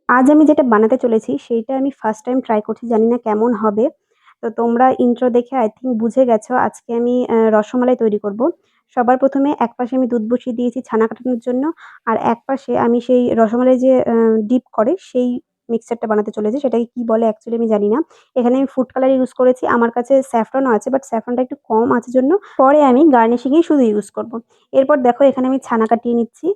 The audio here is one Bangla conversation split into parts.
আজ আমি যেটা বানাতে চলেছি সেইটা আমি ফার্স্ট টাইম ট্রাই করছি। জানি না কেমন হবে। তো তোমরা ইন্ট্রো দেখে আই থিংক বুঝে গেছো আজকে আমি রসমালাই তৈরি করব। সবার ১ম এ একপাশে আমি দুধ বসিয়ে দিয়েছি ছানা কাটানোর জন্য। আর একপাশে আমি সেই রসমালাই যে ডিপ করে সেই মিক্সচারটা বানাতে চলেছি। সেটাকে কি বলে অ্যাকচুয়ালি আমি জানি না। এখানে আমি ফুড কালার ইউজ করেছি। আমার কাছে স্যাফরনও আছে বাট স্যাফরনটা একটু কম আঁচের জন্য পরে আমি গার্নিশিং এই শুধু ইউজ করব। এরপর দেখো এখানে আমি ছানা কাটিয়ে নিচ্ছি।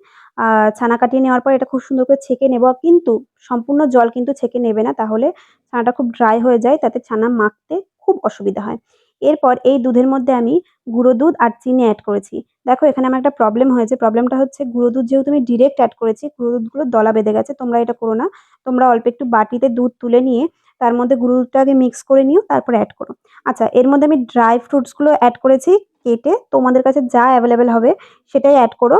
আ ছানা কাটিয়ে নেওয়ার পর এটা খুব সুন্দর করে ছেঁকে নেব। কিন্তু সম্পূর্ণ জল কিন্তু ছেঁকে নেবে না। তাহলে ছানাটা খুব ড্রাই হয়ে যায়। তাতে ছানা মাখতে খুব অসুবিধা হয়। এরপর এই দুধের মধ্যে আমি গুঁড়ো দুধ আর চিনি এড করেছি। দেখো এখানে আমার একটা প্রবলেম হয়েছে। প্রবলেমটা হচ্ছে গুঁড়ো দুধ যেহেতু আমি ডিরেক্ট এড করেছি, গুঁড়ো দুধগুলো দলা বেঁধে গেছে। তোমরা এটা করো না। তোমরা অল্প একটু বাটিতে দুধ তুলে নিয়ে তার মধ্যে গুঁড়ো দুধটা আগে মিক্স করে নিও, তারপরে এড করো। আচ্ছা, এর মধ্যে আমি ড্রাই ফ্রুটস গুলো এড করেছি কেটে। তোমাদের কাছে যা এভেইলেবল হবে সেটাই এড করো।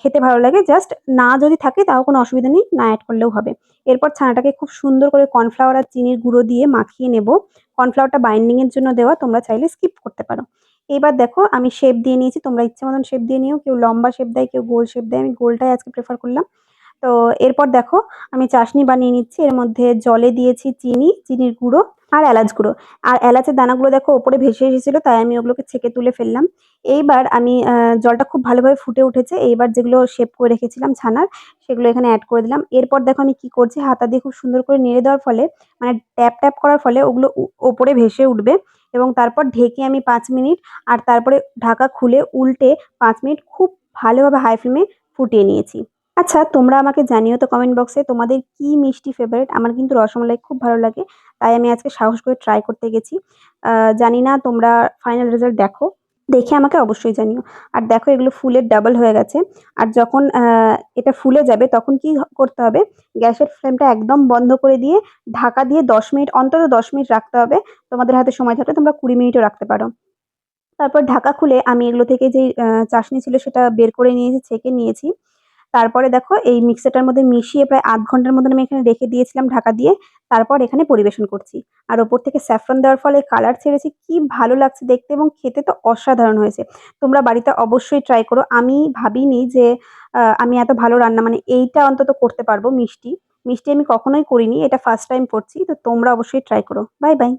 খেতে ভালো লাগে। জাস্ট না যদি থাকে তাও কোনো অসুবিধা নেই, না এড করলেও হবে। এরপর ছানাটাকে খুব সুন্দর করে কর্নফ্লাওয়ার আর চিনির গুঁড়ো দিয়ে মাখিয়ে নেব। কর্নফ্লাওয়ারটা বাইন্ডিং এর জন্য দেওয়া, তোমরা চাইলে স্কিপ করতে পারো। এবার দেখো আমি শেপ দিয়ে নিয়েছি। তোমরা ইচ্ছে মতন শেপ দিয়ে নিও। কেউ লম্বা শেপ দেয়, কেউ গোল শেপ দেয়। আমি গোলটাই আজকে প্রেফার করলাম। তো এরপর দেখো আমি চাশনি বানিয়ে নিচ্ছি। এর মধ্যে জলে দিয়েছি চিনি, চিনির গুঁড়ো আর এলাচ গুঁড়ো। আর এলাচের দানাগুলো দেখো ওপরে ভেসে এসেছিল, তাই আমি ওগুলোকে ছেঁকে তুলে ফেললাম। এইবার আমি জলটা খুব ভালোভাবে ফুটে উঠেছে। এইবার যেগুলো শেপ করে রেখেছিলাম ছানার, সেগুলো এখানে এড করে দিলাম। এরপর দেখো আমি কি করছি, হাতা দিয়ে খুব সুন্দর করে নেড়ে দেওয়ার ফলে মানে ট্যাপ, ট্যাপ করার ফলে ওগুলো ওপরে ভেসে উঠবে এবং তারপর ঢেকে আমি ৫ মিনিট আর তারপরে ঢাকা খুলে উল্টে ৫ মিনিট খুব ভালোভাবে হাই ফ্লেমে ফুটিয়ে নিয়েছি। আচ্ছা, তোমরা আমাকে জানিও তো কমেন্ট বক্সে তোমাদের কি মিষ্টি ফেভারিট? আমার কিন্তু রসমালাই খুব ভালো লাগে। তাই আমি আজকে সাহস করে ট্রাই করতে গেছি। জানি না তোমরা ফাইনাল রেজাল্ট দেখো। দেখে আমাকে অবশ্যই জানিও। আর দেখো এগুলো ফুলে ডাবল হয়ে গেছে। আর যখন এটা ফুলে যাবে তখন কি করতে হবে? গ্যাসের ফ্লেমটা একদম বন্ধ করে দিয়ে ঢাকা দিয়ে ১০ মিনিট অন্তত ১০ মিনিট রাখতে হবে। তোমাদের হাতে সময় থাকলে তোমরা ২০ মিনিটও রাখতে পারো। তারপর ঢাকা খুলে আমি এগুলো থেকে যেই চাসনি ছিল সেটা বের করে নিয়েছি, ছেঁকে নিয়েছি। তারপরে দেখো এই মিক্সারটার মধ্যে মিশিয়ে প্রায় ০.৫ ঘন্টার মতন আমি এখানে রেখে দিয়েছিলাম ঢাকা দিয়ে। তারপর এখানে পরিবেশন করছি। আর ওপর থেকে স্যাফরন দেওয়ার ফলে কালার ছেড়েছে। কি ভালো লাগছে দেখতে এবং খেতে তো অসাধারণ হয়েছে। তোমরা বাড়িতে অবশ্যই ট্রাই করো। আমি ভাবিনি যে আমি এত ভালো রান্না মানে এইটা অন্তত করতে পারবো মিষ্টি। মিষ্টি আমি কখনোই করিনি। এটা ফার্স্ট টাইম করছি। তো তোমরা অবশ্যই ট্রাই করো। Bye, by.